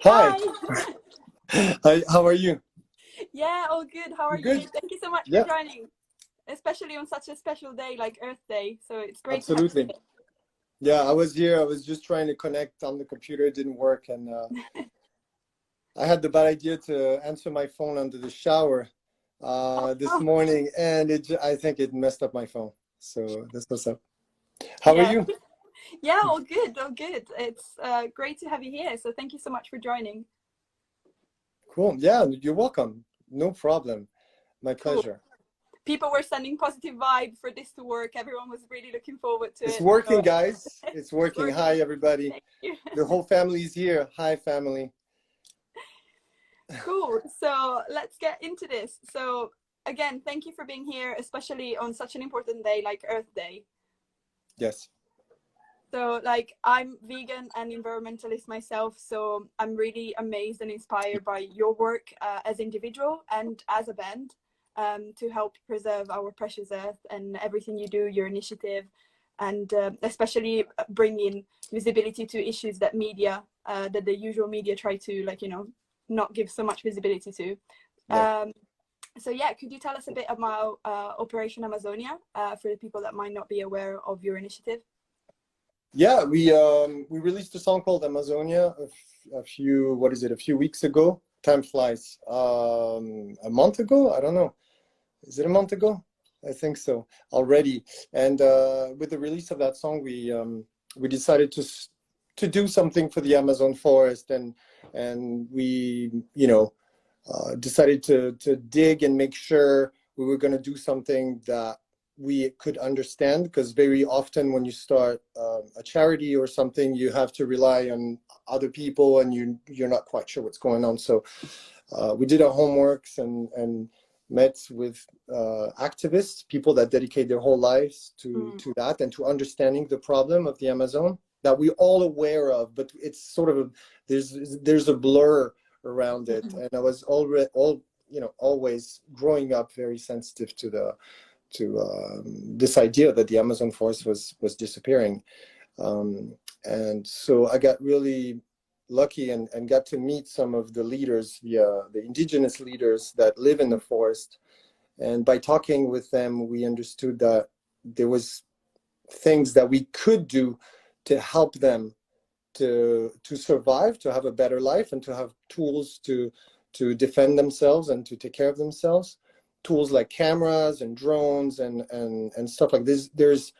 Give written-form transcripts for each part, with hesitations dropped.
Hi. Hi. Hi, how are you? Yeah, all good. How are You you? good? Thank you so much for Yeah, joining, especially on such a special day like Earth Day. So it's great to have absolutely. Yeah, I was here. I was just trying to connect on the computer. It didn't work. And I had the bad idea to answer my phone under the shower you. this Oh, morning. And I think it messed up my phone. So that's what's up. How are yeah. you? Yeah, all good. All good. It's great to have you here. So thank you so much for joining. Cool. Yeah, you're welcome. No problem. My Cool. pleasure. People were sending positive vibe for this to work. Everyone was really looking forward to It's it. So working, guys. It's it's working. working. Hi, everybody. Thank you. The whole family's here. Hi, family. Cool. So let's get into this. So again, thank you for being here, especially on such an important day like Earth Day. Yes. So like I'm vegan and environmentalist myself, so I'm really amazed and inspired by your work as individual and as a band to help preserve our precious earth and everything you do, your initiative, and especially bringing visibility to issues that media, that the usual media try to not give so much visibility to. Yeah. So yeah, could you tell us a bit about Operation Amazonia for the people that might not be aware of your initiative? Yeah, we released a song called Amazonia a few weeks ago. Time flies. A month ago? I don't know. Is it a month ago? I think so already. And with the release of that song, we decided to do something for the Amazon forest, and we decided to dig and make sure we were going to do something that we could understand, because very often when you start a charity or something, you have to rely on other people and you're not quite sure what's going on. So we did our homeworks and met with activists, people that dedicate their whole lives to that and to understanding the problem of the Amazon that we're all aware of, but it's sort of there's a blur around it. And I was always growing up very sensitive to this idea that the Amazon forest was disappearing. And so I got really lucky and got to meet some of the leaders, the indigenous leaders that live in the forest. And by talking with them, we understood that there was things that we could do to help them to survive, to have a better life, and to have tools to defend themselves and to take care of themselves. Tools like cameras and drones and stuff like this. There's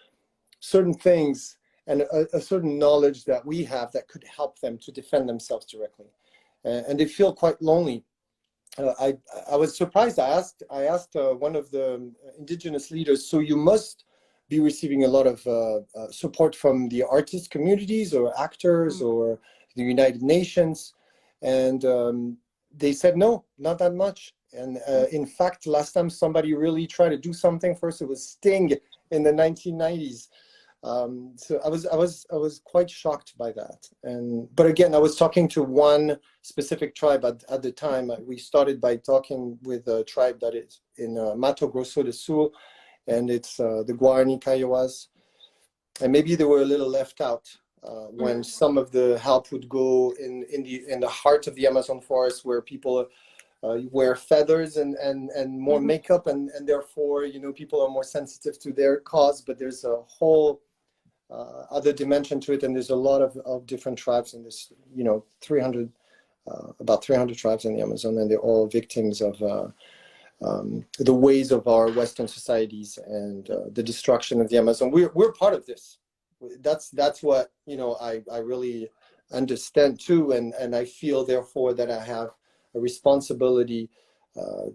certain things and a certain knowledge that we have that could help them to defend themselves directly, and they feel quite lonely. I was surprised. I asked one of the indigenous leaders, so you must be receiving a lot of support from the artist communities or actors or the United Nations, and they said no, not that much. And in fact, last time somebody really tried to do something for us, it was Sting in the 1990s. So I was quite shocked by that. But again, I was talking to one specific tribe at the time. We started by talking with a tribe that is in Mato Grosso do Sul, and it's the Guarani Kaiowás. And maybe they were a little left out when some of the help would go in the heart of the Amazon forest, where people wear feathers and more makeup, and therefore people are more sensitive to their cause. But there's a whole other dimension to it, and there's a lot of different tribes in this 300 about 300 tribes in the Amazon, and they're all victims of the ways of our Western societies and the destruction of the Amazon. We're part of this. That's what I really understand too, and I feel therefore that I have a responsibility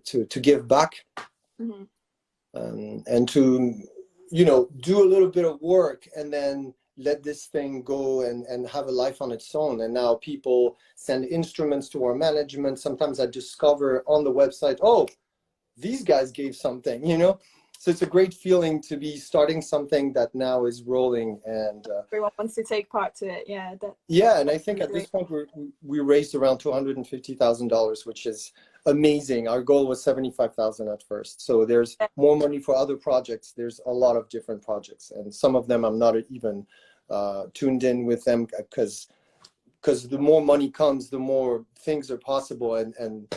to give back, and to do a little bit of work and then let this thing go and have a life on its own. And now people send instruments to our management. Sometimes I discover on the website, oh, these guys gave something, so it's a great feeling to be starting something that now is rolling, and Everyone wants to take part to it. yeah. And I think at this point we raised around $250,000, which is amazing. Our goal was 75,000 at first, so there's more money for other projects. There's a lot of different projects, and some of them I'm not even tuned in with them, because because the more money comes, the more things are possible, and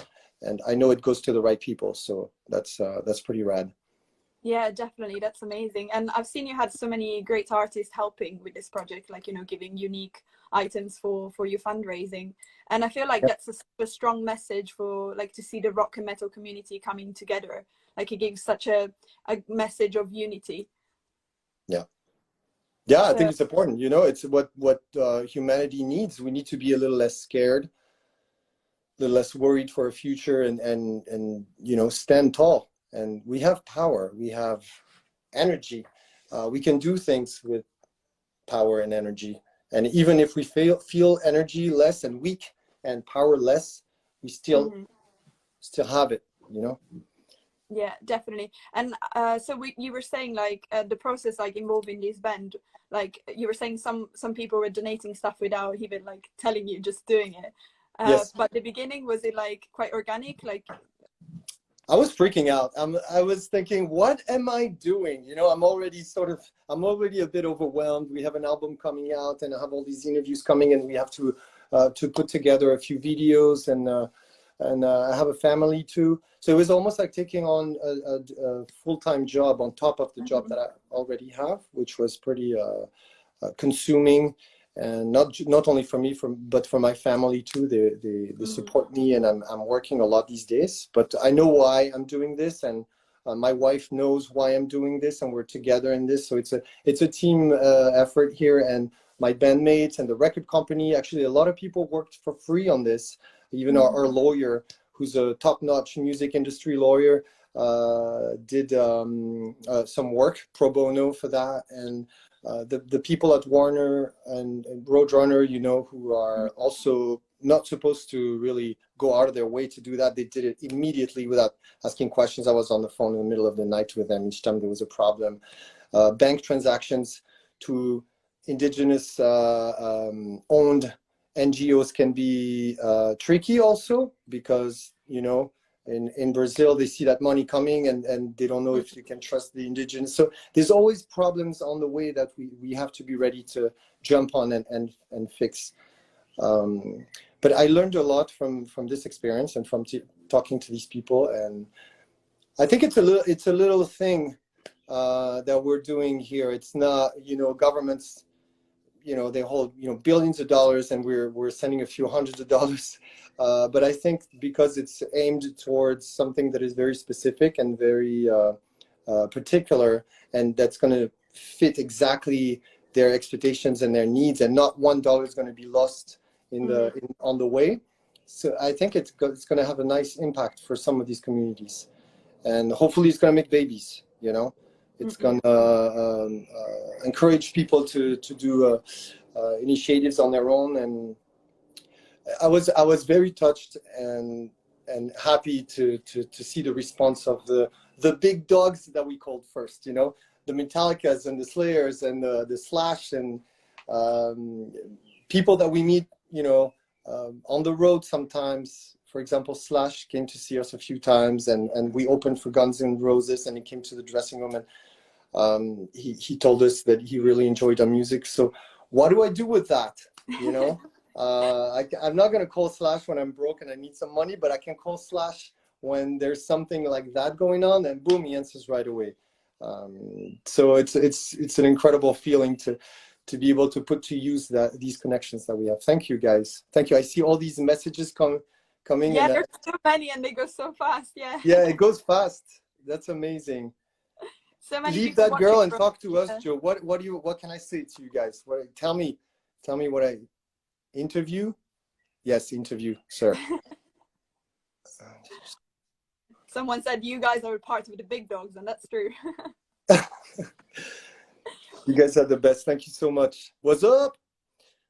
I know it goes to the right people. So that's pretty rad. Yeah, definitely. That's amazing. And I've seen you had so many great artists helping with this project, like, you know, giving unique items for your fundraising. And I feel like that's a strong message for, like, to see the rock and metal community coming together. Like, it gives such a message of unity. Yeah. Yeah, I So, think it's important. You know, it's what humanity needs. We need to be a little less scared, a little less worried for a future, and you know, stand tall. And we have power. We have energy. We can do things with power and energy. And even if we feel energy less and weak and powerless, we still have it. You know. yeah, definitely. And so you were saying, like, the process, like, involving this band, like you were saying some people were donating stuff without even like telling you, just doing it. Yes. But the beginning, was it like quite organic? Like, I was freaking out. I was thinking, what am I doing? You know, I'm already a bit overwhelmed. We have an album coming out, and I have all these interviews coming, and we have to put together a few videos, and I have a family too. So it was almost like taking on a full-time job on top of the job that I already have, which was pretty consuming, and not only for me, but for my family too. They support me, and I'm working a lot these days. But I know why I'm doing this, and my wife knows why I'm doing this, and we're together in this. So it's a team effort here, and my bandmates and the record company. Actually, a lot of people worked for free on this. Even our lawyer, who's a top-notch music industry lawyer, did some work pro bono for that. And the people at Warner and Roadrunner, you know, who are also not supposed to really go out of their way to do that, they did it immediately without asking questions. I was on the phone in the middle of the night with them each time there was a problem. Bank transactions to Indigenous owned NGOs can be tricky also, because, you know, in Brazil, they see that money coming, and they don't know if you can trust the indigenous. So there's always problems on the way that we have to be ready to jump on and fix. But I learned a lot from this experience and from talking to these people. And I think it's a little thing that we're doing here. It's not, you know, governments, you know, they hold, you know, billions of dollars, and we're sending a few hundreds of dollars. But I think because it's aimed towards something that is very specific and very particular, and that's going to fit exactly their expectations and their needs, and not $1 is going to be lost on the way. So I think it's going to have a nice impact for some of these communities, and hopefully it's going to make babies, you know. It's going to encourage people to do initiatives on their own. And I was very touched and happy to see the response of the big dogs that we called first, you know, the Metallicas and the Slayers and the Slash, and people that we meet, you know, on the road sometimes. For example, Slash came to see us a few times, and we opened for Guns N' Roses, and he came to the dressing room, and he told us that he really enjoyed our music. So what do I do with that? You know, I'm not going to call Slash when I'm broke and I need some money, but I can call Slash when there's something like that going on, and boom, he answers right away. So it's an incredible feeling to be able to put to use these connections that we have. Thank you, guys. Thank you. I see all these messages coming. Yeah, there's so many, and they go so fast. Yeah. Yeah, it goes fast. That's amazing. So many. Leave that girl and talk to us, Joe. What can I say to you guys? Tell me what I interview. Yes, interview, sir. Someone said you guys are part of the big dogs, and that's true. You guys are the best. Thank you so much. What's up?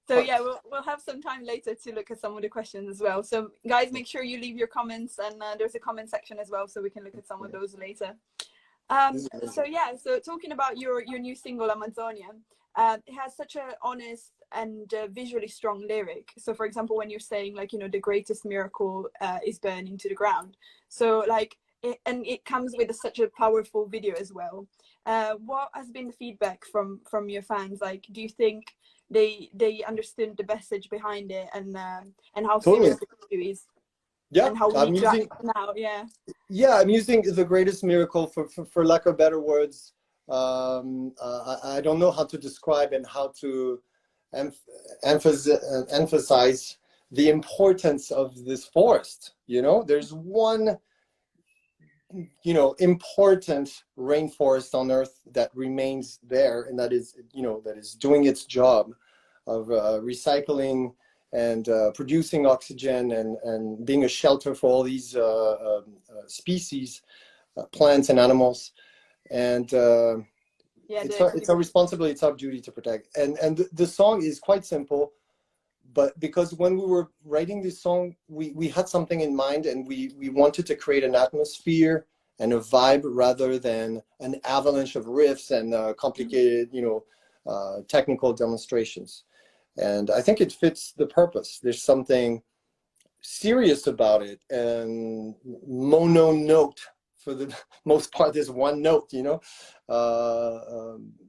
So yeah, we'll have some time later to look at some of the questions as well. So guys, make sure you leave your comments, and there's a comment section as well, so we can look at some of those later. So yeah, so talking about your new single Amazonia, it has such an honest and visually strong lyric. So for example, when you're saying, like, you know, the greatest miracle is burning to the ground. So like, it comes with such a powerful video as well. What has been the feedback from your fans? Like, do you think they understood the message behind it, and how Totally. serious the issue is, Yeah, and how we I'm need to using. act now? Yeah. Yeah, I'm using the greatest miracle for lack of better words. I don't know how to describe and how to emphasize the importance of this forest. You know, there's one, you know, important rainforest on Earth that remains there, and that is, you know, that is doing its job of recycling and producing oxygen and being a shelter for all these species, plants and animals. And Yeah, it's our responsibility, it's our duty to protect. And the song is quite simple, but because when we were writing this song, we had something in mind, and we wanted to create an atmosphere and a vibe rather than an avalanche of riffs and complicated, you know, technical demonstrations. And I think it fits the purpose. There's something serious about it, and mono note for the most part. There's one note, you know.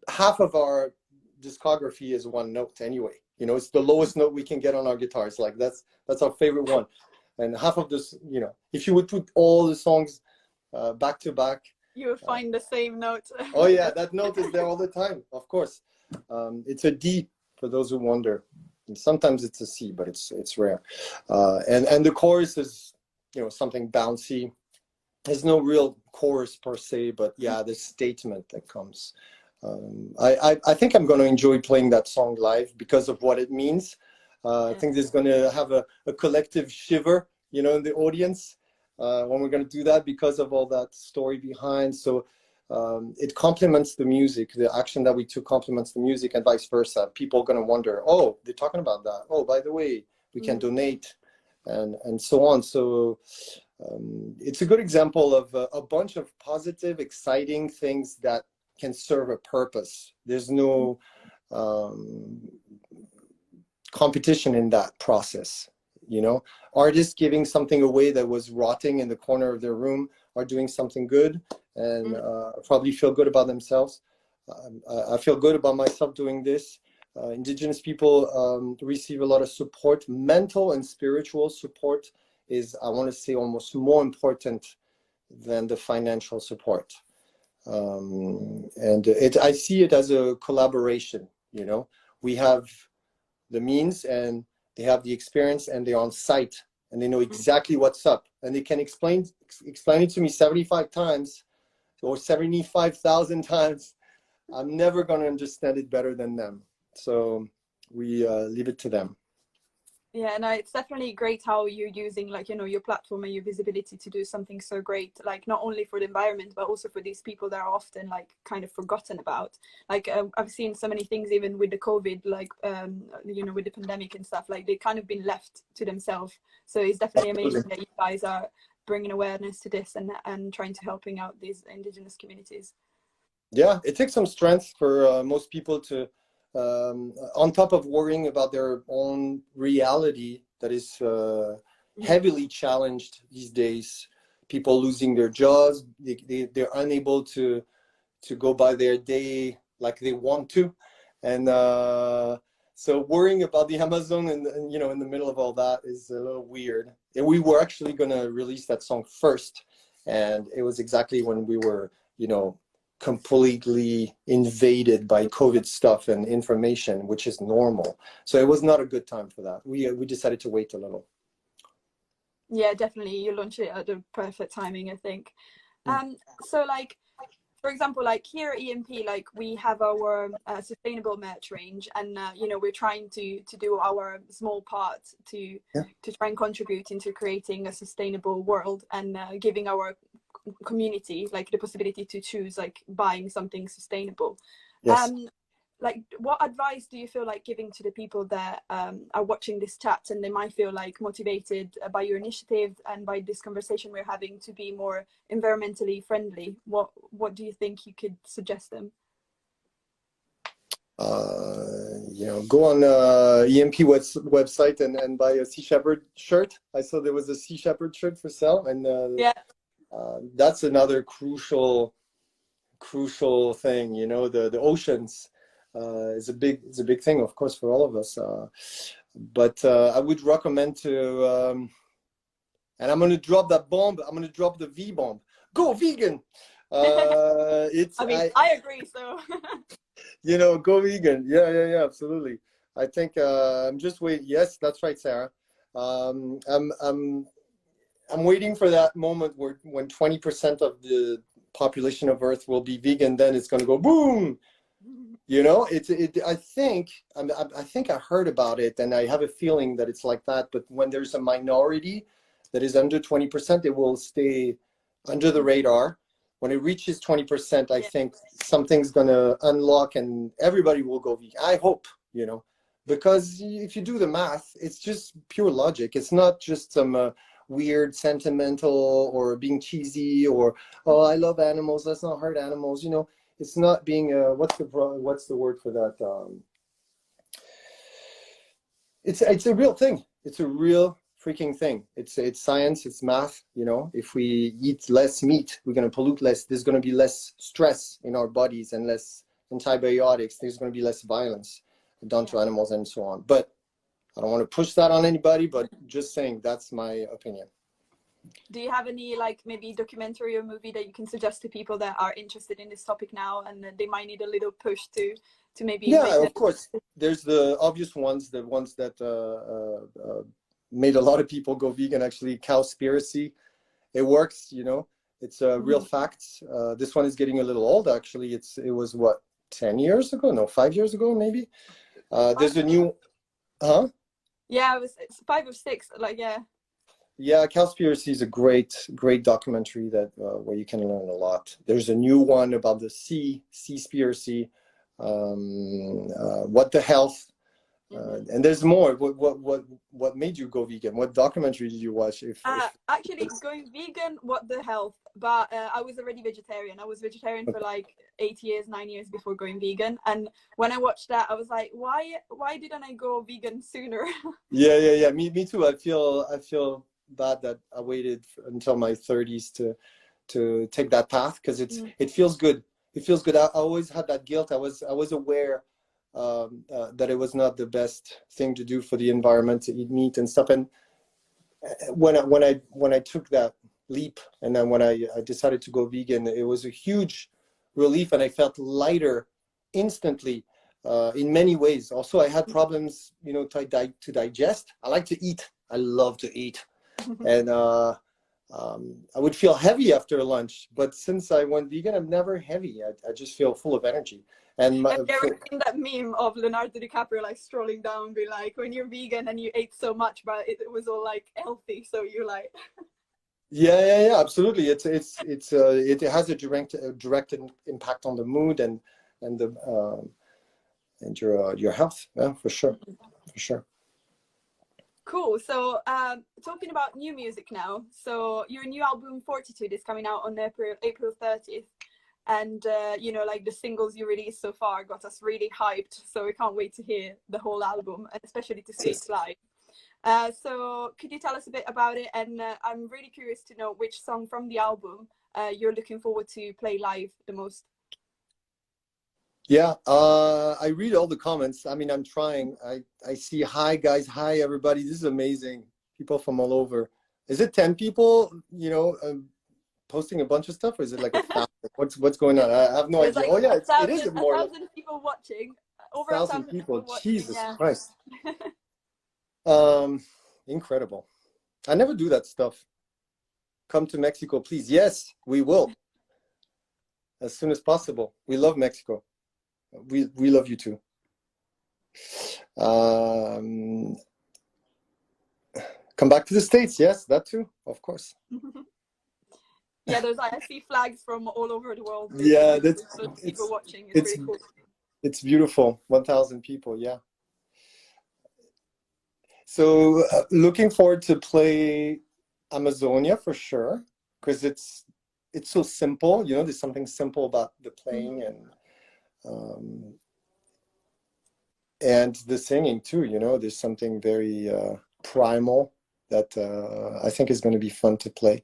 Half of our discography is one note anyway. You know, it's the lowest note we can get on our guitars. Like that's our favorite one. And half of this, you know, if you would put all the songs back to back, you will find the same note. oh yeah, that note is there all the time. Of course, it's a D for those who wonder. And sometimes it's a C, but it's rare. And the chorus is, you know, something bouncy. There's no real chorus per se, but yeah, the statement that comes. I think I'm going to enjoy playing that song live because of what it means. I think there's going to have a collective shiver, you know, in the audience when we're going to do that because of all that story behind. So it complements the music. The action that we took complements the music, and vice versa. People are going to wonder, oh, they're talking about that. Oh, by the way, we can donate, and so on. So it's a good example of a bunch of positive, exciting things that can serve a purpose. There's no competition in that process. You know, artists giving something away that was rotting in the corner of their room are doing something good, and probably feel good about themselves. I feel good about myself doing this. Indigenous people receive a lot of support. Mental and spiritual support is, I want to say, almost more important than the financial support. And I see it as a collaboration. You know, we have the means and they have the experience, and they're on site and they know exactly what's up, and they can explain it to me 75 times or 75,000 times. I'm never going to understand it better than them. So we leave it to them. Yeah, no, it's definitely great how you're using, like, you know, your platform and your visibility to do something so great, like not only for the environment but also for these people that are often like kind of forgotten about. Like I've seen so many things even with the COVID, like you know, with the pandemic and stuff, like they kind of been left to themselves. So it's definitely amazing that you guys are bringing awareness to this and trying to helping out these Indigenous communities. Yeah, it takes some strength for most people to on top of worrying about their own reality that is heavily challenged these days. People losing their jobs, they're unable to go by their day like they want to, and so worrying about the Amazon and you know, in the middle of all that is a little weird. And we were actually going to release that song first, and it was exactly when we were, you know, completely invaded by COVID stuff and information, which is normal. So it was not a good time for that. We decided to wait a little. Yeah, definitely. You launched it at the perfect timing, I think. So like, for example, like here at EMP, like we have our sustainable merch range, and you know, we're trying to do our small part to try and contribute into creating a sustainable world, and giving our community like the possibility to choose like buying something sustainable. Yes. Like, what advice do you feel like giving to the people that are watching this chat and they might feel like motivated by your initiative and by this conversation we're having to be more environmentally friendly? What do you think you could suggest them? You know, go on EMP website and buy a Sea Shepherd shirt. I saw there was a Sea Shepherd shirt for sale, and that's another crucial crucial thing, you know, the oceans is a big thing, of course, for all of us. But I would recommend to, and I'm going to drop that bomb. I'm going to drop the V bomb. Go vegan. I mean, I agree. So, you know, go vegan. Yeah, absolutely. I think I'm just waiting. Yes, that's right, Sarah. I'm waiting for that moment where when 20% of the population of Earth will be vegan, then it's going to go boom. You know, I think I heard about it, and I have a feeling that it's like that. But when there's a minority that is under 20%, it will stay under the radar. When it reaches 20%, I think something's going to unlock, and everybody will go vegan. I hope, you know, because if you do the math, it's just pure logic. It's not just some weird sentimental or being cheesy or, oh, I love animals, let's not hurt animals, you know. It's not being what's the word for that? It's a real thing. It's a real freaking thing. It's science. It's math. You know, if we eat less meat, we're going to pollute less. There's going to be less stress in our bodies and less antibiotics. There's going to be less violence done to animals and so on. But I don't want to push that on anybody. But just saying, that's my opinion. Do you have any, like, maybe documentary or movie that you can suggest to people that are interested in this topic now, and they might need a little push to maybe? Yeah, of course. There's the obvious ones, the ones that made a lot of people go vegan. Actually, Cowspiracy. It works. You know, it's real facts. This one is getting a little old. Actually, it was what, 10 years ago? No, 5 years ago, maybe. There's a new, huh? Yeah, it's 5 or 6. Like, yeah. Yeah, Cowspiracy is a great documentary that where you can learn a lot. There's a new one about the Seaspiracy, What the Health, and there's more. What made you go vegan? What documentary did you watch? Actually, going vegan, What the Health, but I was already vegetarian. I was vegetarian for like 8 years, 9 years before going vegan. And when I watched that, I was like, why didn't I go vegan sooner? Yeah. Me too. I feel bad that I waited until my 30s to take that path, because it feels good. It feels good. I always had that guilt. I was aware that it was not the best thing to do for the environment to eat meat and stuff. And when I took that leap, and then when I decided to go vegan, it was a huge relief, and I felt lighter instantly in many ways. Also, I had problems, you know, to digest. I like to eat. I love to eat. And I would feel heavy after lunch, but since I went vegan, I'm never heavy. I just feel full of energy. And have you ever seen that meme of Leonardo DiCaprio like strolling down, be like, when you're vegan and you ate so much, but it was all like healthy, so you're like. Yeah, absolutely. It has a direct impact on the mood and your health. Yeah, for sure. Cool. So talking about new music now. So your new album Fortitude is coming out on April 30th. And, you know, like the singles you released so far got us really hyped. So we can't wait to hear the whole album, and especially to see it live. So could you tell us a bit about it? And I'm really curious to know which song from the album you're looking forward to play live the most. Yeah, I read all the comments. I mean, I'm trying. I see, hi guys, hi everybody. This is amazing. People from all over. Is it 10 people, you know, posting a bunch of stuff, or is it like 1,000? What's going on? I have no idea. Like, oh yeah, it is more. 1,000 people watching. Over 1,000 people. Watching, Jesus yeah. Christ. Incredible. I never do that stuff. Come to Mexico, please. Yes, we will. As soon as possible. We love Mexico. We love you too. Come back to the States. Yes, that too, of course. Yeah, I see flags from all over the world. Yeah, people watching. It's pretty cool. It's beautiful. 1,000 people. Yeah. So looking forward to play Amazonia for sure, because it's so simple. You know, there's something simple about the playing and the singing too. You know, there's something very primal that I think is going to be fun to play.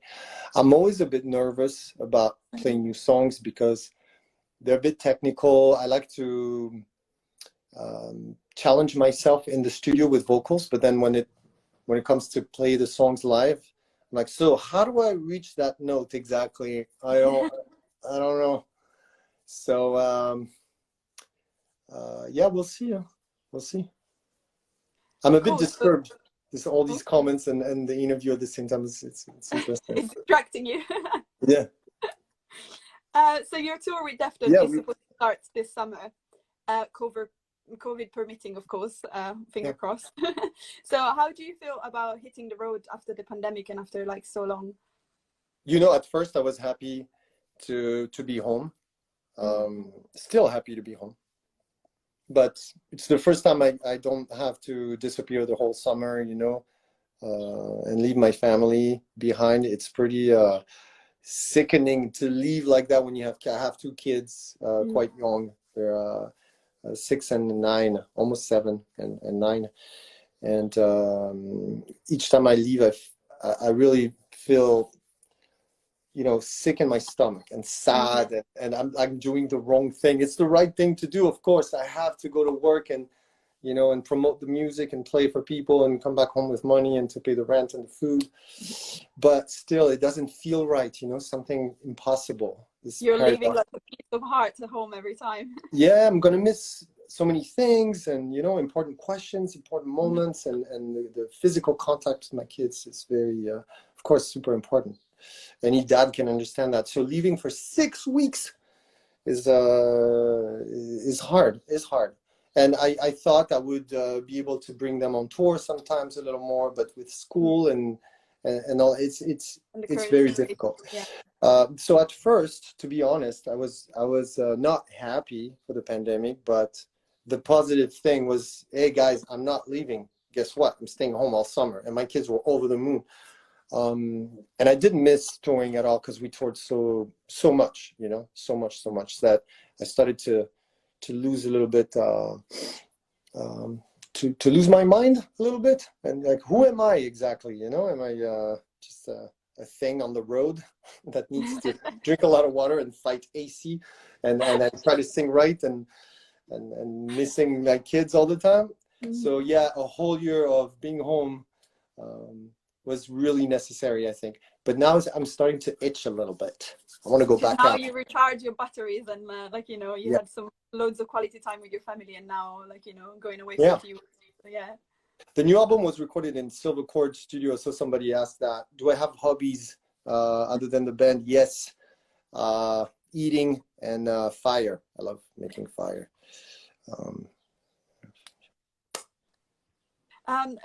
I'm always a bit nervous about playing new songs, because they're a bit technical. I like to challenge myself in the studio with vocals, but then when it comes to play the songs live, I'm like, so how do I reach that note exactly? I don't know. So yeah, we'll see. We'll see. I'm a bit disturbed. All these comments and the interview at the same time. It's interesting. It's distracting you. Yeah. So your tour with Deftones is supposed to start this summer, COVID permitting, of course. Finger crossed. So how do you feel about hitting the road after the pandemic and after like so long? You know, at first I was happy to be home. Still happy to be home. But it's the first time I don't have to disappear the whole summer, you know, and leave my family behind. It's pretty sickening to leave like that when you have two kids, quite young. They're 6 and 9, almost 7 and 9. And each time I leave, I really feel, you know, sick in my stomach and sad, and I'm doing the wrong thing. It's the right thing to do, of course. I have to go to work and, you know, and promote the music and play for people and come back home with money and to pay the rent and the food. But still, it doesn't feel right, you know, something impossible. You're leaving like a piece of heart at home every time. Yeah, I'm gonna miss so many things, and, you know, important questions, important moments, and the physical contact with my kids is very, of course, super important. Any dad can understand that. So leaving for 6 weeks is hard. And I thought I would be able to bring them on tour sometimes a little more, but with school and all, it's very difficult. Yeah. So at first, to be honest, I was not happy for the pandemic, but the positive thing was, hey guys, I'm not leaving. Guess what? I'm staying home all summer, and my kids were over the moon. And I didn't miss touring at all because we toured so much, you know, so much that I started to lose a little bit, to lose my mind a little bit, and like, who am I exactly? You know, am I just a thing on the road that needs to drink a lot of water and fight AC, and I try to sing right and missing my kids all the time? So yeah, a whole year of being home was really necessary, I think. But now I'm starting to itch a little bit. I want to go back now out. You recharge your batteries, and like, you know, you had some loads of quality time with your family, and now, like, you know, going away for a few weeks. So, yeah. The new album was recorded in Silver Chord Studio. So somebody asked that, do I have hobbies other than the band? Yes. Eating and fire. I love making fire.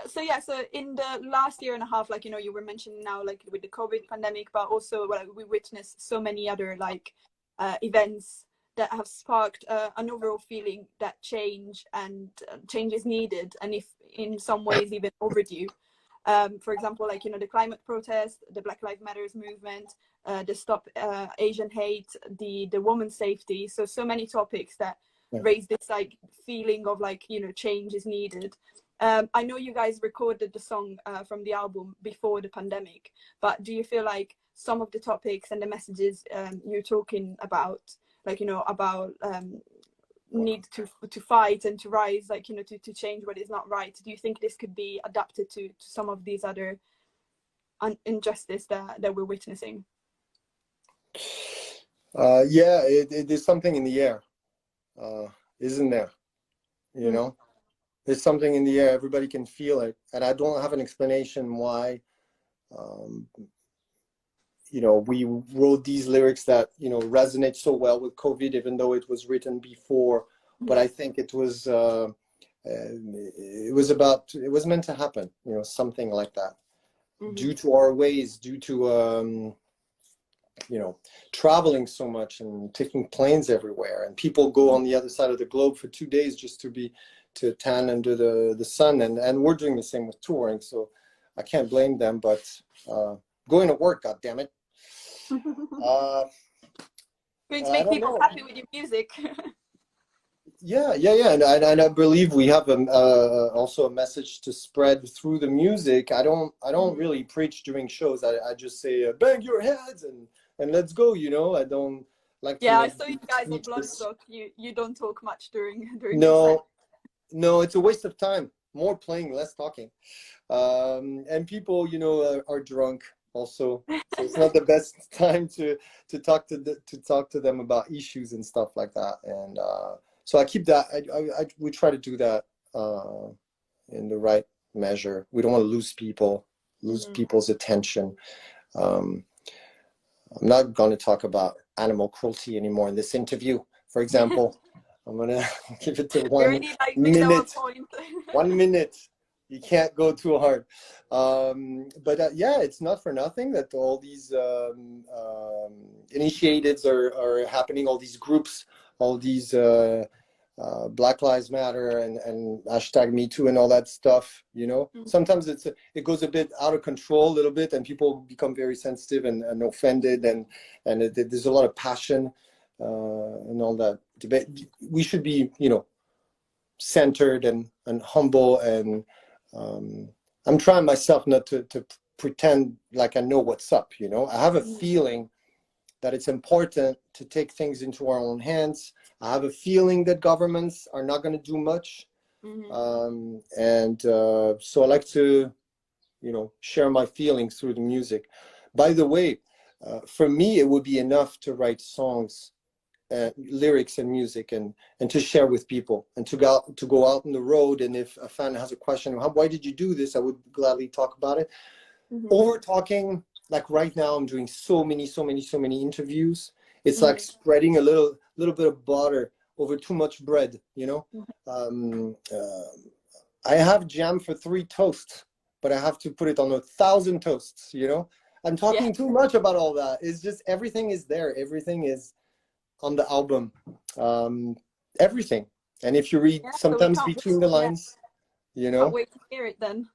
So yeah, so in the last year and a half, like, you know, you were mentioning now, like with the COVID pandemic, but also we witnessed so many other like events that have sparked an overall feeling that change is needed, and if in some ways even overdue. For example, like, you know, the climate protest, the Black Lives Matters movement, the Stop Asian Hate, the women's safety. So many topics that raise this like feeling of like, you know, change is needed. I know you guys recorded the song from the album before the pandemic, but do you feel like some of the topics and the messages you're talking about, like, you know, about need to fight and to rise, like, you know, to change what is not right, do you think this could be adapted to some of these other injustice that we're witnessing? Yeah, there's something in the air, isn't there? You know? There's something in the air. Everybody can feel it. And I don't have an explanation why, you know, we wrote these lyrics that, you know, resonate so well with COVID, even though it was written before. But I think it was meant to happen, you know, something like that. Due to our ways, due to, you know, traveling so much and taking planes everywhere. And people go on the other side of the globe for 2 days just to tan under the sun, and we're doing the same with touring, so I can't blame them, but going to work, god damn it. Going to make people happy with your music. Yeah, and I believe we have also a message to spread through the music. I don't really preach during shows. I just say bang your heads and let's go, you know. like to Yeah, I like saw do you guys on speeches. Bloodstock. You don't talk much during the set. No, it's a waste of time. More playing, less talking. And people, you know, are drunk also, so it's not the best time to talk to them about issues and stuff like that. And so I keep that. We try to do that in the right measure. We don't want to lose people's attention. I'm not going to talk about animal cruelty anymore in this interview, for example. I'm gonna give it to We already like made our point. 1 minute. You can't go too hard. But yeah, it's not for nothing that all these initiatives are happening, all these groups, all these Black Lives Matter and hashtag Me Too and all that stuff, you know. Sometimes it goes a bit out of control a little bit, and people become very sensitive and offended, and there's a lot of passion and all that debate. We should be, you know, centered and humble, and I'm trying myself not to pretend like I know what's up, you know. I have a feeling that it's important to take things into our own hands. I have a feeling that governments are not going to do much. So I like to, you know, share my feelings through the music. By the way, for me, it would be enough to write songs, lyrics and music, and to share with people, and to go out on the road. And if a fan has a question, why did you do this? I would gladly talk about it. Over talking, like right now, I'm doing so many interviews. It's like spreading a little bit of butter over too much bread, you know. I have jam for 3 toasts, but I have to put it on 1,000 toasts, you know. I'm talking too much about all that. It's just everything is there. Everything is on the album. Everything. And if you read sometimes between the lines, you know. Can't wait to hear it then.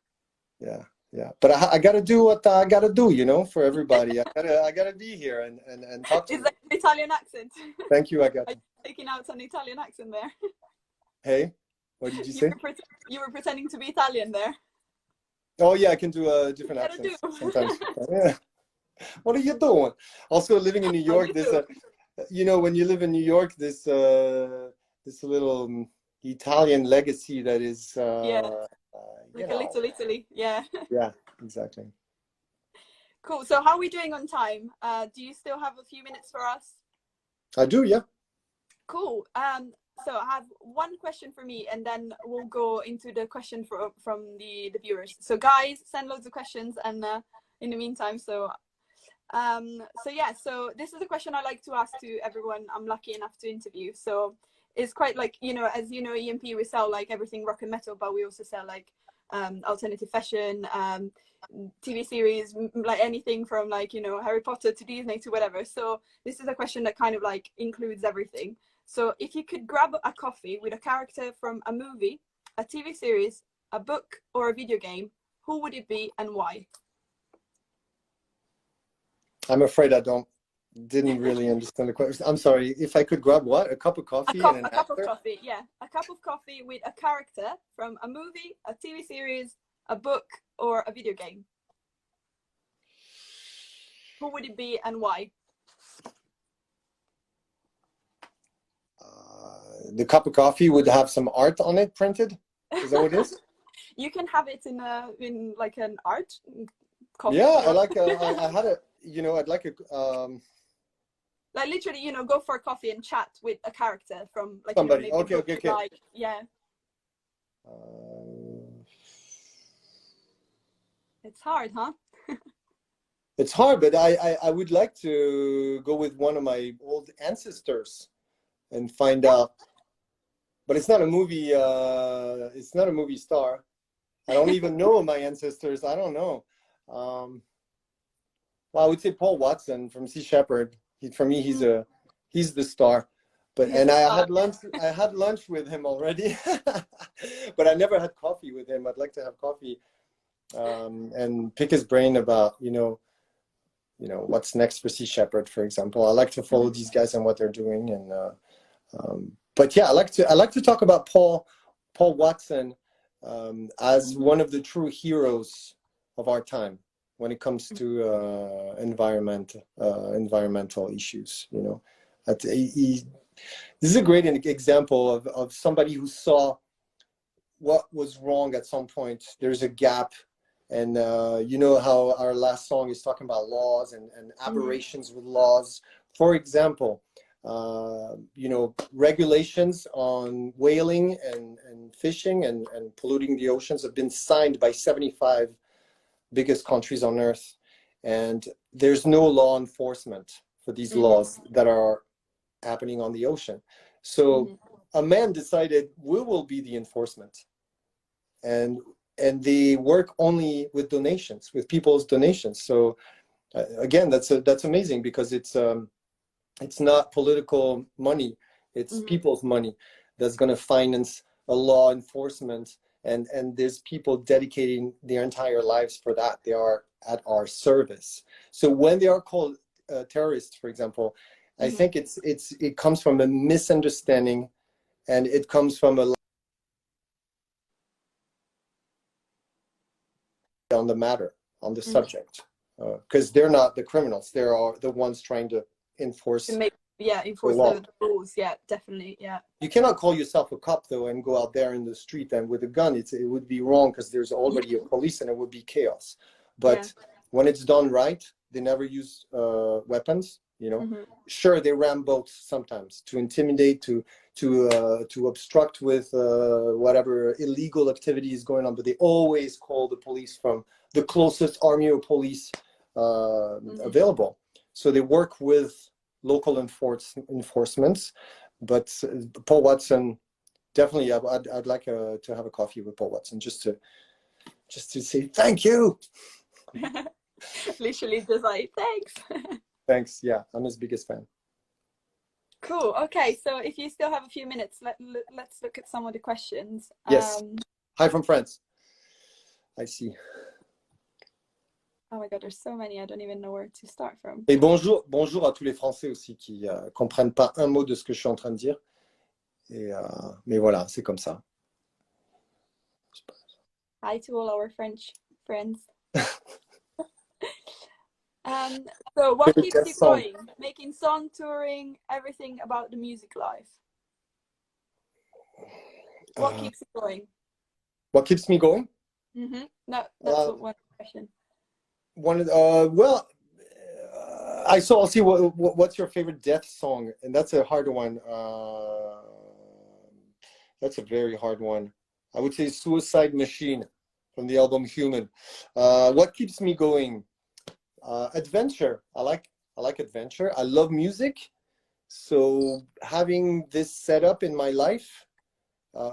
Yeah. But I gotta do what I gotta do, you know, for everybody. I gotta be here and talk to you. Is that an Italian accent? Thank you, I got you. Taking out an Italian accent there. Hey, what did you say? You were pretending to be Italian there. Oh yeah, I can do different accents sometimes. Yeah. What are you doing? Also, living in New York, there's you know, when you live in New York, this little Italian legacy that is like a little Italy. Yeah exactly. Cool. So how are we doing on time? Do you still have a few minutes for us? I do, yeah. Cool. So I have one question for me, and then we'll go into the question from the viewers. So guys, send loads of questions, and in the meantime, so this is a question I like to ask to everyone I'm lucky enough to interview. So it's quite like, you know, as you know, EMP, we sell like everything rock and metal, but we also sell like alternative fashion, TV series, like anything from like, you know, Harry Potter to Disney to whatever. So this is a question that kind of like includes everything. So if you could grab a coffee with a character from a movie, a TV series, a book, or a video game, who would it be and why? I'm afraid I didn't really understand the question. I'm sorry. If I could grab what? A cup of coffee and an actor? A cup of coffee, yeah. A cup of coffee with a character from a movie, a TV series, a book, or a video game. Who would it be and why? The cup of coffee would have some art on it printed. Is that what it is? You can have it in like an art coffee. Yeah, I like. I had a. You know, I'd like a. Like literally, you know, go for a coffee and chat with a character from like somebody. You know, okay. Like, yeah. It's hard, huh? It's hard, but I would like to go with one of my old ancestors and find out. But it's not a movie. It's not a movie star. I don't even know my ancestors. I don't know. Well, I would say Paul Watson from Sea Shepherd. For me, he's the star. But I had lunch with him already, but I never had coffee with him. I'd like to have coffee and pick his brain about you know what's next for Sea Shepherd, for example. I like to follow these guys and what they're doing, and but yeah, I like to talk about Paul Watson as one of the true heroes of our time when it comes to environmental issues. You know, This is a great example of somebody who saw what was wrong at some point. There's a gap. And you know how our last song is talking about laws and aberrations with laws. For example, you know, regulations on whaling and fishing and polluting the oceans have been signed by 75 biggest countries on earth. And there's no law enforcement for these laws that are happening on the ocean. So a man decided, we will be the enforcement. And they work only with donations, with people's donations. So again, that's amazing, because it's not political money, it's people's money that's going to finance a law enforcement, and there's people dedicating their entire lives for that. They are at our service. So when they are called terrorists, for example, I think it comes from a misunderstanding, and it comes from a on the matter, on the subject, because they're not the criminals, they are the ones trying to enforce enforce the rules. Yeah, definitely. Yeah, you cannot call yourself a cop though and go out there in the street and with a gun. It would be wrong, because there's already a police and it would be chaos. But when it's done right, they never use weapons, you know. Sure, they ram boats sometimes to intimidate, to obstruct with whatever illegal activity is going on, but they always call the police from the closest army or police available. So they work with local enforcements. But Paul Watson, definitely, I'd like to have a coffee with Paul Watson just to say thank you. Literally just like, thanks. Thanks. Yeah, I'm his biggest fan. Cool. Okay, so if you still have a few minutes, let's look at some of the questions. Yes. Hi from France. I see. Oh my God, there's so many. I don't even know where to start from. Et bonjour à tous les Français aussi qui comprennent pas un mot de ce que je suis en train de dire. Et mais voilà, c'est comme ça. Hi to all our French friends. So what keeps you going? Making song, touring, everything about the music life. What keeps you going? What keeps me going? No, that's one question. Well, I'll see what's your favorite death song, and that's a hard one. That's a very hard one. I would say Suicide Machine from the album Human. What keeps me going? Adventure. I like adventure. I love music. So having this set up in my life,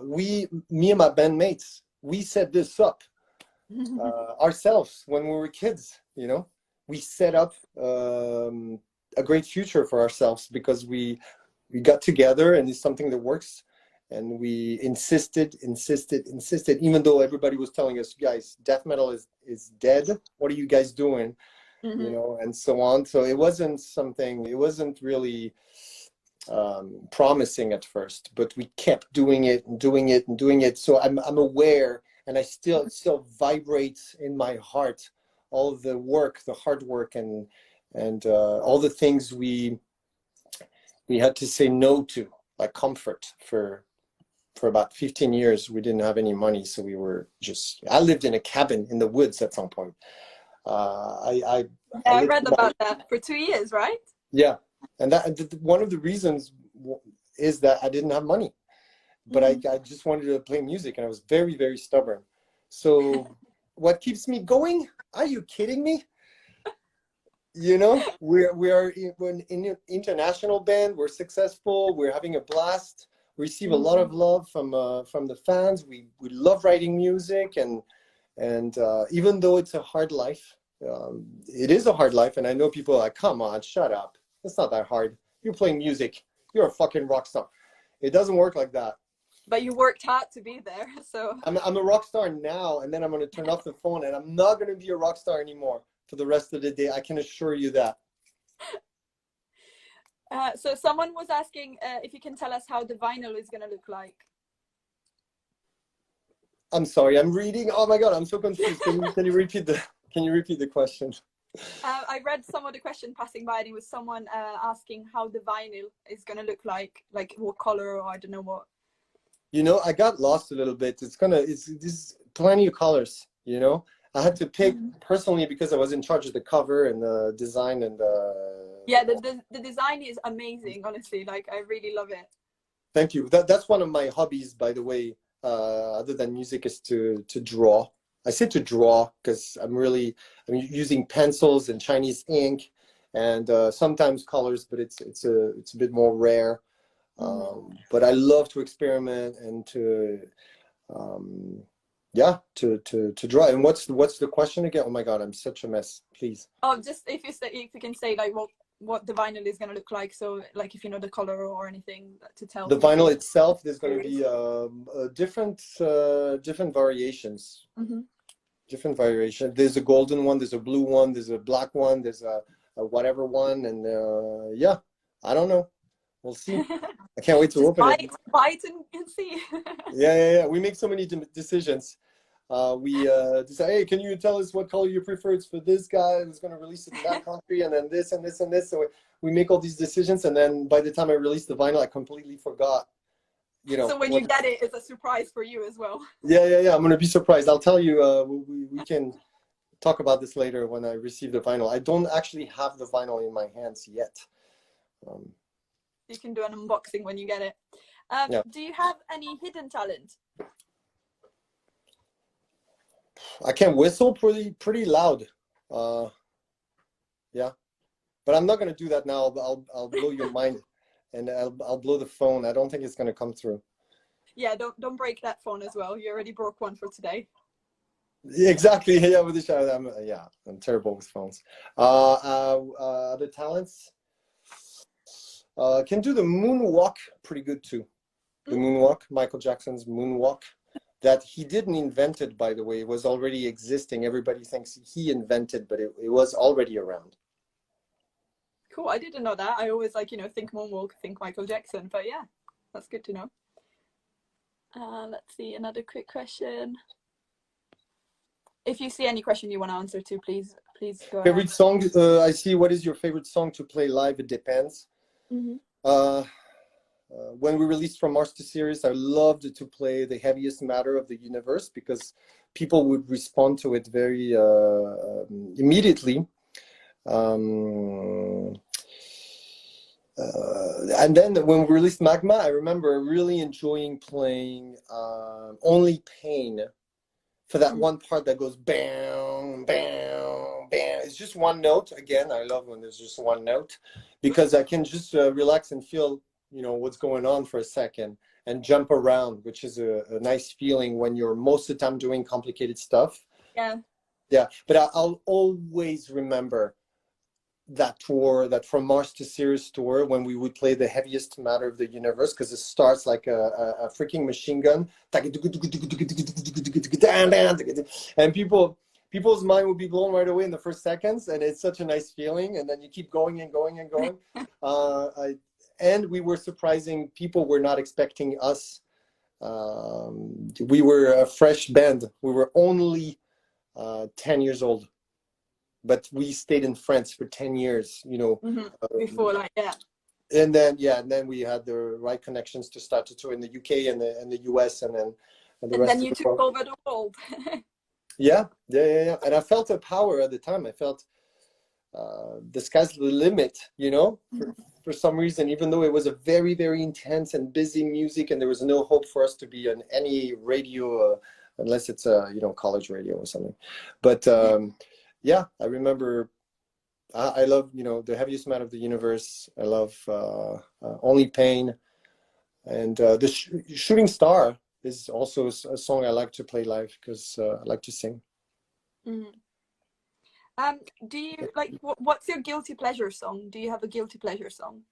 me and my bandmates, we set this up ourselves when we were kids. You know, we set up a great future for ourselves because we got together, and it's something that works. And we insisted, even though everybody was telling us, guys, death metal is dead. What are you guys doing? You know, and so on. So it wasn't really promising at first, but we kept doing it. So I'm aware, and it still vibrates in my heart, all the work, the hard work, and all the things we had to say no to, like comfort. For about 15 years, we didn't have any money, so I lived in a cabin in the woods at some point. I read about that for 2 years, right? Yeah, and that one of the reasons is that I didn't have money, but I just wanted to play music, and I was very, very stubborn. So what keeps me going? Are you kidding me? You know, we're an international band. We're successful. We're having a blast. We receive a lot of love from the fans. We love writing music, and even though it's a hard life, it is a hard life. And I know people are like, come on, shut up. It's not that hard. You're playing music. You're a fucking rock star. It doesn't work like that. But you worked hard to be there, so. I'm a rock star now, and then I'm going to turn off the phone, and I'm not going to be a rock star anymore for the rest of the day. I can assure you that. So someone was asking if you can tell us how the vinyl is going to look like. I'm sorry, I'm reading. Oh my God, I'm so confused. Can you repeat the question? I read some of the question passing by, and it was someone asking how the vinyl is gonna look like what color, or I don't know what. You know, I got lost a little bit. It's this plenty of colors, you know. I had to pick personally because I was in charge of the cover and the design and the. Yeah, the design is amazing, honestly. Like, I really love it. Thank you. That's one of my hobbies, by the way, other than music, is to draw. I say to draw because I'm using pencils and Chinese ink and sometimes colors, but it's a bit more rare. But I love to experiment and to yeah, to draw. And what's the question again? Oh my God, I'm such a mess. Please. Oh, just if you can say like what the vinyl is gonna look like. So like if you know the color or anything to tell. The vinyl itself, there's going to be different variations. Different variation. There's a golden one, there's a blue one, there's a black one, there's a whatever one, and yeah, I don't know. We'll see. I can't wait to open it. Buy it and see. Yeah. We make so many decisions. We decide, hey, can you tell us what color you prefer? It's for this guy who's going to release it in that country, and then this and this and this. So we make all these decisions, and then by the time I release the vinyl, I completely forgot. You know. So when you get it, it's a surprise for you as well. Yeah. I'm going to be surprised. I'll tell you. We can talk about this later when I receive the vinyl. I don't actually have the vinyl in my hands yet. You can do an unboxing when you get it. Yeah. Do you have any hidden talent? I can whistle pretty loud. Yeah, but I'm not gonna do that now. I'll blow your mind, and I'll blow the phone. I don't think it's gonna come through. Yeah, don't break that phone as well. You already broke one for today. Exactly. Yeah, with the shower. I'm terrible with phones. Other talents. Can do the moonwalk pretty good too. The moonwalk, Michael Jackson's moonwalk. That he didn't invent it, by the way. It was already existing. Everybody thinks he invented, but it was already around. Cool. I didn't know that. I always think moonwalk, think Michael Jackson. But yeah, that's good to know. Let's see, another quick question. If you see any question you want to answer to, please go favorite ahead. Song? I see. What is your favorite song to play live? It depends. When we released From Mars to Sirius, I loved to play The Heaviest Matter of the Universe because people would respond to it very immediately. And then when we released Magma, I remember really enjoying playing Only Pain for that one part that goes bam, bam, bam. It's just one note. Again, I love when there's just one note because I can just relax and feel what's going on for a second and jump around, which is a nice feeling when you're most of the time doing complicated stuff. Yeah, but I'll always remember that tour, that From Mars to Sirius tour, when we would play The Heaviest Matter of the Universe, because it starts like a freaking machine gun, and people's mind would be blown right away in the first seconds, and it's such a nice feeling, and then you keep going and going and going. And we were surprising people. Were not expecting us. We were a fresh band. We were only 10 years old, but we stayed in France for 10 years, before and then we had the right connections to start to tour in the UK and the US, and then the rest then you took over the world. yeah. And I felt a power at the time. I felt the sky's the limit, for some reason, even though it was a very, very intense and busy music, and there was no hope for us to be on any radio unless it's college radio or something. But yeah, I remember I love The Heaviest Matter of the Universe. I love Only Pain, and the Shooting Star is also a song I like to play live because I like to sing. Do you what's your guilty pleasure song? Do you have a guilty pleasure song?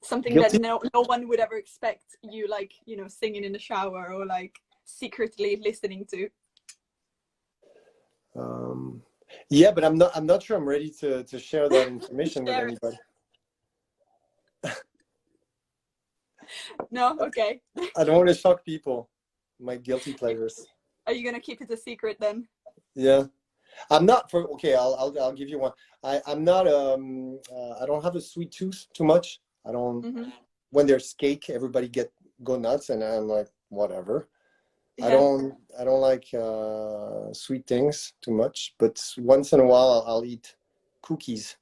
Something that no one would ever expect you singing in the shower or secretly listening to. Yeah, but I'm not sure I'm ready to share that information with anybody. No, okay. I don't want to shock people. My guilty pleasures. Are you gonna keep it a secret then? Yeah. I'm not for okay. I'll give you one. I'm not I don't have a sweet tooth too much. I don't. Mm-hmm. When there's cake, everybody go nuts, and I'm like whatever. Yeah. I don't like sweet things too much. But once in a while, I'll eat cookies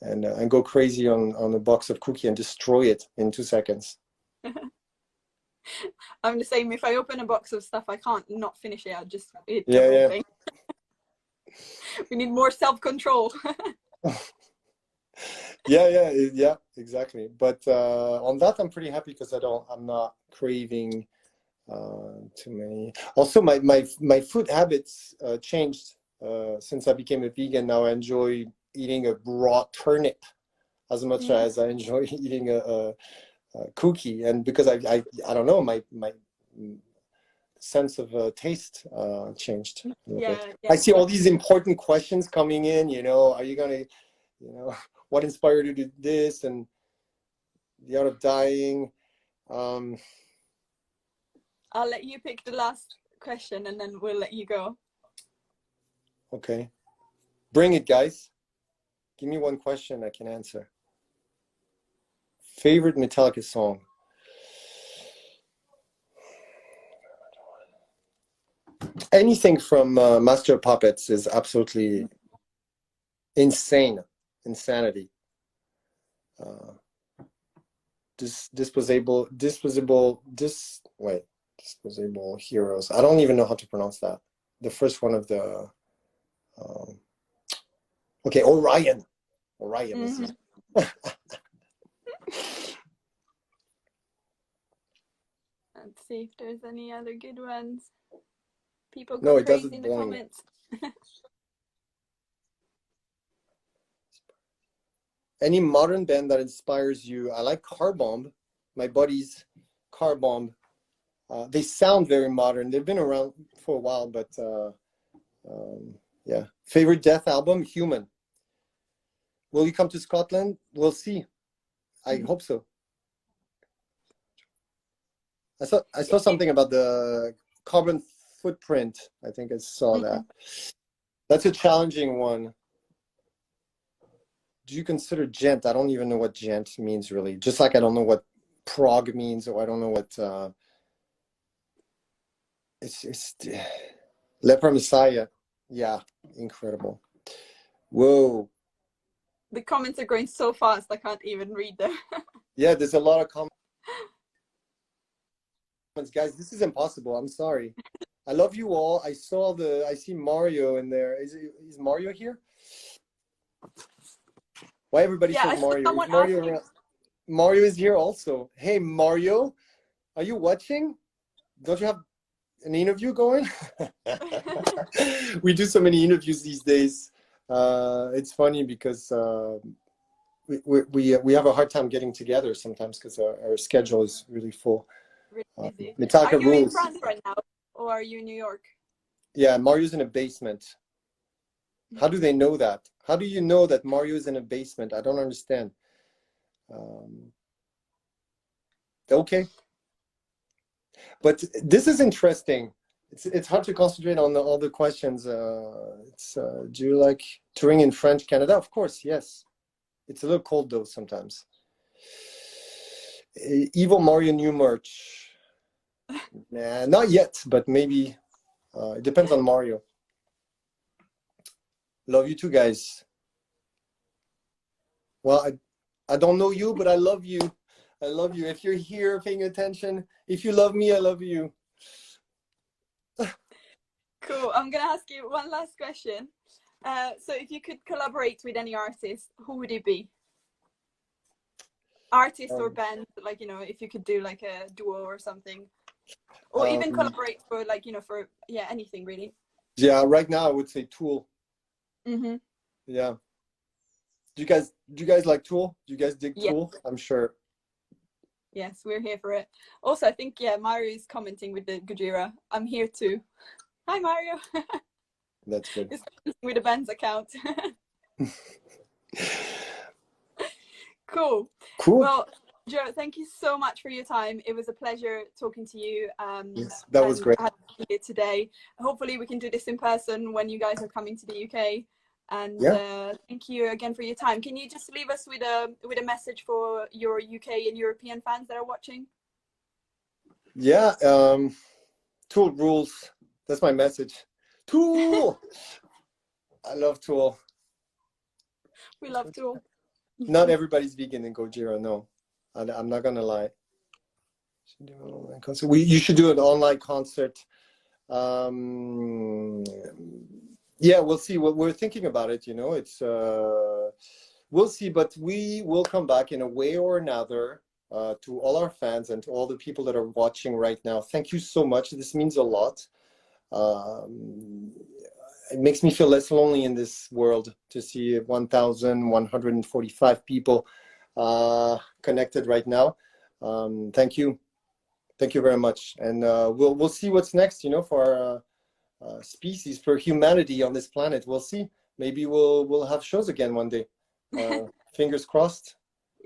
and go crazy on a box of cookie and destroy it in 2 seconds. I'm the same. If I open a box of stuff, I can't not finish it. I just eat the Yeah, whole yeah. thing. We need more self-control. Yeah, exactly. But on that, I'm pretty happy because I'm not craving too many. Also, my food habits changed since I became a vegan. Now I enjoy eating a raw turnip as much as I enjoy eating a cookie. And because I don't know, my sense of taste changed a little Yeah, bit. yeah. I see all these important questions coming in. Are you gonna, what inspired you to do this and the art of dying? I'll let you pick the last question and then we'll let you go. Okay. Bring it, guys. Give me one question I can answer. Favorite Metallica song? Anything from Master of Puppets is absolutely insanity. Disposable heroes. I don't even know how to pronounce that. The first one of the okay, Orion. Mm-hmm. Let's see if there's any other good ones. People go crazy in the comments. Any modern band that inspires you? I like Car Bomb. My buddies, Car Bomb. They sound very modern. They've been around for a while, but yeah. Favorite Death album? Human. Will you come to Scotland? We'll see. I hope so. I saw something about the carbon footprint. I think I saw that. That's a challenging one. Do you consider gent? I don't even know what gent means really. Just like I don't know what prog means, or I don't know what it's Leper Messiah. Yeah, incredible. Whoa. The comments are going so fast I can't even read them. Yeah, there's a lot of comments. Guys, this is impossible. I'm sorry. I love you all. I see Mario in there. Is Mario here? Why everybody says Mario? Is Mario around? Mario is here also. Hey, Mario, are you watching? Don't you have an interview going? We do so many interviews these days. It's funny because we have a hard time getting together sometimes because our schedule is really full. Really Metallica are you rules. in France right now, or are you in New York? Yeah, Mario's in a basement. How do they know that? How do you know that Mario is in a basement? I don't understand. Okay. But this is interesting. It's hard to concentrate on all the questions. Do you like touring in French Canada? Of course, yes. It's a little cold though sometimes. Evil Mario new merch. Nah, not yet, but maybe. It depends on Mario. Love you too, guys. Well, I don't know you, but I love you. I love you. If you're here paying attention, if you love me, I love you. Cool. I'm gonna ask you one last question. So if you could collaborate with any artist, who would it be? Artist or band, like, if you could do like a duo or something, or even collaborate for like, for anything really. Yeah, right now I would say Tool. Mm-hmm. Yeah. Do you guys like Tool? Do you guys dig Tool? I'm sure. Yes, we're here for it. Also, I think Mario is commenting with the Gojira. I'm here too. Hi, Mario. That's good. He's with the band's account. Cool. Cool. Well, Joe, thank you so much for your time. It was a pleasure talking to you. Yes, that was And great. having you here today. Hopefully, we can do this in person when you guys are coming to the UK. And Yeah, thank you again for your time. Can you just leave us with a message for your UK and European fans that are watching? yeah. Tool rules. That's my message. Tool. I love Tool. We love to all. Not everybody's vegan in Gojira. No, I'm not gonna lie. You should do an online concert. Yeah, we'll see. What we're thinking about it. You know, it's we'll see. But we will come back in a way or another. To all our fans and to all the people that are watching right now, thank you so much. This means a lot. Um, it makes me feel less lonely in this world to see 1,145 people connected right now. Thank you very much, and we'll see what's next. You know, for our species, for humanity on this planet. We'll see. Maybe we'll have shows again one day. Fingers crossed.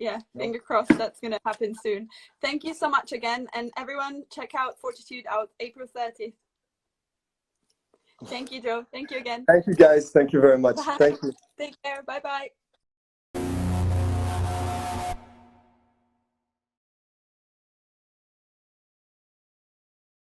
Yeah, finger crossed that's going to happen soon. Thank you so much again. And everyone, check out Fortitude out April 30th. Thank you, Joe. Thank you again. Thank you, guys. Thank you very much. Bye. Thank you. Take care. Bye-bye.